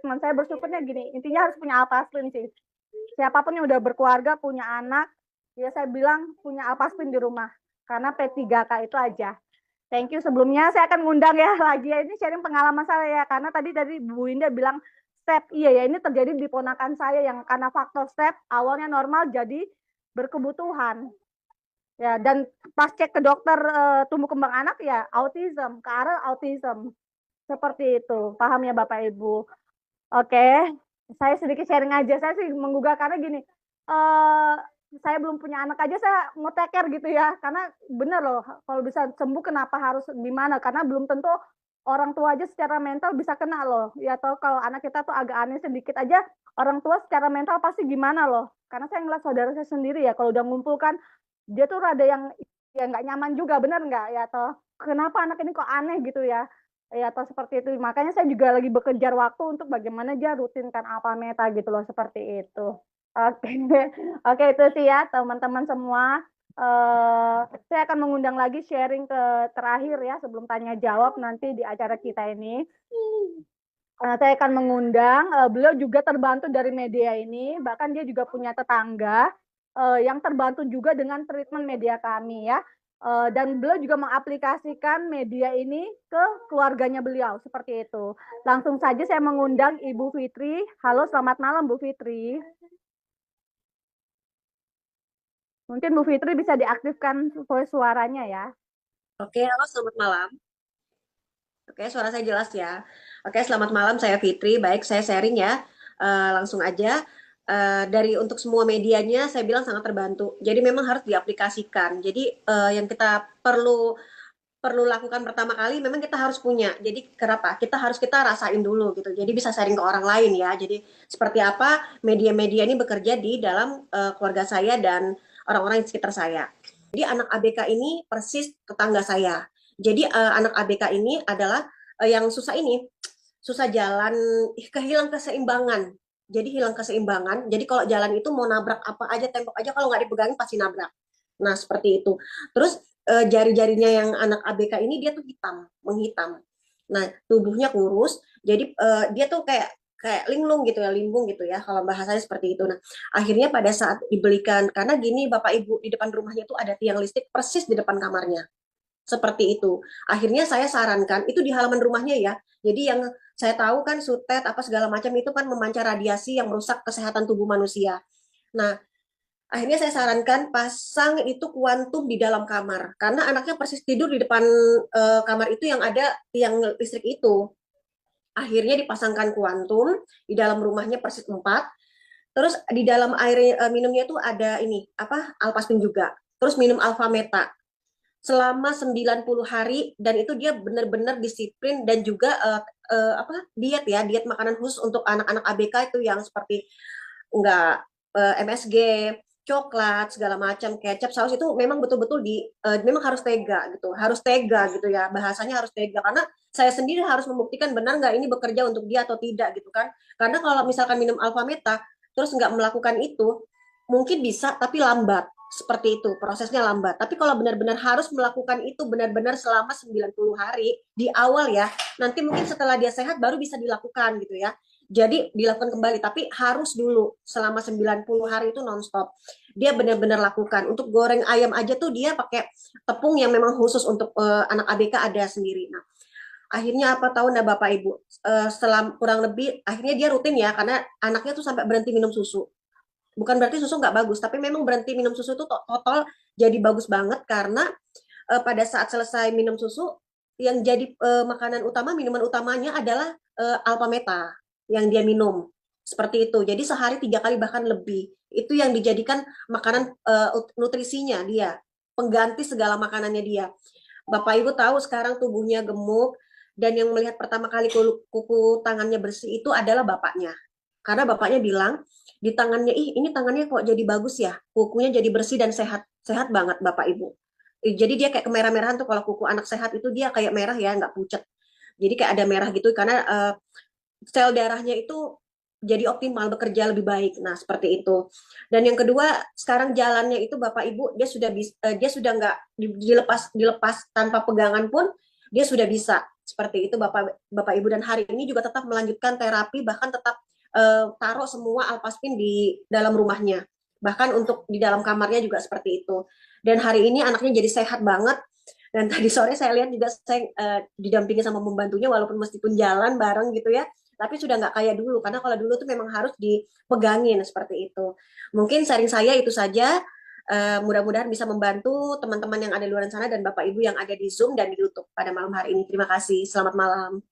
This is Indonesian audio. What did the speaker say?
treatment. Saya bersyukurnya gini, intinya harus punya Alpaspin sih. Siapapun yang udah berkeluarga, punya anak, ya saya bilang punya Alpaspin di rumah. Karena P3K itu aja. Thank you. Sebelumnya saya akan ngundang ya lagi ya, ini sharing pengalaman saya ya. Karena tadi Bu Winda bilang step, iya ya ini terjadi di ponakan saya yang karena faktor step awalnya normal jadi berkebutuhan. Ya, dan pas cek ke dokter tumbuh kembang anak ya autism, ke arah autism. Seperti itu. Paham ya Bapak Ibu? Oke. Saya sedikit sharing aja. Saya sih menggugah karena gini, saya belum punya anak aja saya mau take care gitu ya. Karena bener loh, kalau bisa sembuh kenapa harus gimana? Karena belum tentu orang tua aja secara mental bisa kena loh. Ya atau kalau anak kita tuh agak aneh sedikit aja, orang tua secara mental pasti gimana loh. Karena saya ngeliat saudara saya sendiri ya, kalau udah ngumpulkan dia tuh rada yang ya nggak nyaman juga, bener nggak ya toh kenapa anak ini kok aneh gitu ya ya atau seperti itu, makanya saya juga lagi bekerja waktu untuk bagaimana dia rutinkan alfa meta gitu loh, seperti itu. Oke. Oke, itu sih ya teman-teman semua. Saya akan mengundang lagi sharing ke terakhir ya sebelum tanya jawab nanti di acara kita ini. Saya akan mengundang, beliau juga terbantu dari media ini, bahkan dia juga punya tetangga yang terbantu juga dengan treatment media kami ya. Dan beliau juga mengaplikasikan media ini ke keluarganya beliau, seperti itu. Langsung saja saya mengundang Ibu Fitri. Halo, selamat malam Bu Fitri. Mungkin Bu Fitri bisa diaktifkan voice suaranya ya. Oke, halo selamat malam. Oke, suara saya jelas ya. Oke, selamat malam, saya Fitri. Baik, saya sharing ya. Langsung aja. Dari untuk semua medianya, saya bilang sangat terbantu. Jadi memang harus diaplikasikan. Jadi yang kita perlu perlu lakukan pertama kali, memang kita harus punya. Jadi kenapa? Kita rasain dulu gitu. Jadi bisa sharing ke orang lain ya. Jadi seperti apa media-media ini bekerja di dalam keluarga saya dan orang-orang di sekitar saya. Jadi anak ABK ini persis tetangga saya. Jadi anak ABK ini adalah yang susah ini, susah jalan, kehilang keseimbangan. Jadi hilang keseimbangan. Jadi kalau jalan itu mau nabrak apa aja, tembok aja kalau nggak dipegangin pasti nabrak. Nah seperti itu. Terus jari-jarinya yang anak ABK ini dia tuh hitam, menghitam. Nah tubuhnya kurus, jadi dia tuh kayak kayak linglung gitu ya, limbung gitu ya, kalau bahasanya seperti itu. Nah akhirnya pada saat dibelikan, karena gini Bapak Ibu, di depan rumahnya tuh ada tiang listrik persis di depan kamarnya seperti itu. Akhirnya saya sarankan itu di halaman rumahnya ya. Jadi yang saya tahu kan sutet apa segala macam itu kan memancar radiasi yang merusak kesehatan tubuh manusia. Nah, akhirnya saya sarankan pasang itu kuantum di dalam kamar karena anaknya persis tidur di depan kamar itu yang ada tiang listrik itu. Akhirnya dipasangkan kuantum di dalam rumahnya persis 4. Terus di dalam air minumnya itu ada ini apa alpaspin juga. Terus minum alfa meta selama 90 hari dan itu dia benar-benar disiplin dan juga apa diet ya, diet makanan khusus untuk anak-anak ABK itu yang seperti enggak MSG, coklat, segala macam, kecap, saus itu memang betul-betul memang harus tega gitu ya, bahasanya harus tega karena saya sendiri harus membuktikan benar nggak ini bekerja untuk dia atau tidak gitu kan, karena kalau misalkan minum alfa meta terus nggak melakukan itu mungkin bisa tapi lambat seperti itu prosesnya lambat, tapi kalau benar-benar harus melakukan itu benar-benar selama 90 hari di awal ya, nanti mungkin setelah dia sehat baru bisa dilakukan gitu ya, jadi dilakukan kembali tapi harus dulu selama 90 hari itu nonstop dia benar-benar lakukan. Untuk goreng ayam aja tuh dia pakai tepung yang memang khusus untuk anak ABK ada sendiri. Nah akhirnya apa tahu nah Bapak Ibu, setelah kurang lebih akhirnya dia rutin ya karena anaknya tuh sampai berhenti minum susu. Bukan berarti susu nggak bagus, tapi memang berhenti minum susu itu total jadi bagus banget karena pada saat selesai minum susu yang jadi makanan utama, minuman utamanya adalah alpha meta yang dia minum seperti itu. Jadi sehari 3 kali bahkan lebih itu yang dijadikan makanan nutrisinya dia, pengganti segala makanannya dia. Bapak Ibu tahu sekarang tubuhnya gemuk dan yang melihat pertama kali kuku tangannya bersih itu adalah bapaknya. Karena bapaknya bilang di tangannya, ih ini tangannya kok jadi bagus ya, kukunya jadi bersih dan sehat, sehat banget Bapak Ibu. Jadi dia kayak kemerah-merahan tuh kalau kuku anak sehat itu dia kayak merah ya, nggak pucat. Jadi kayak ada merah gitu karena sel darahnya itu jadi optimal bekerja lebih baik. Nah seperti itu. Dan yang kedua sekarang jalannya itu Bapak Ibu dia sudah nggak dilepas tanpa pegangan pun dia sudah bisa seperti itu Bapak Ibu, dan hari ini juga tetap melanjutkan terapi, bahkan tetap taruh semua alpaspin di dalam rumahnya, bahkan untuk di dalam kamarnya juga seperti itu. Dan hari ini anaknya jadi sehat banget. Dan tadi sore saya lihat juga saya didampingi sama pembantunya, walaupun meskipun jalan bareng gitu ya, tapi sudah nggak kayak dulu. Karena kalau dulu tuh memang harus dipegangin seperti itu. Mungkin sharing saya itu saja. Mudah-mudahan bisa membantu teman-teman yang ada di luar sana dan Bapak Ibu yang ada di Zoom dan di YouTube pada malam hari ini. Terima kasih. Selamat malam.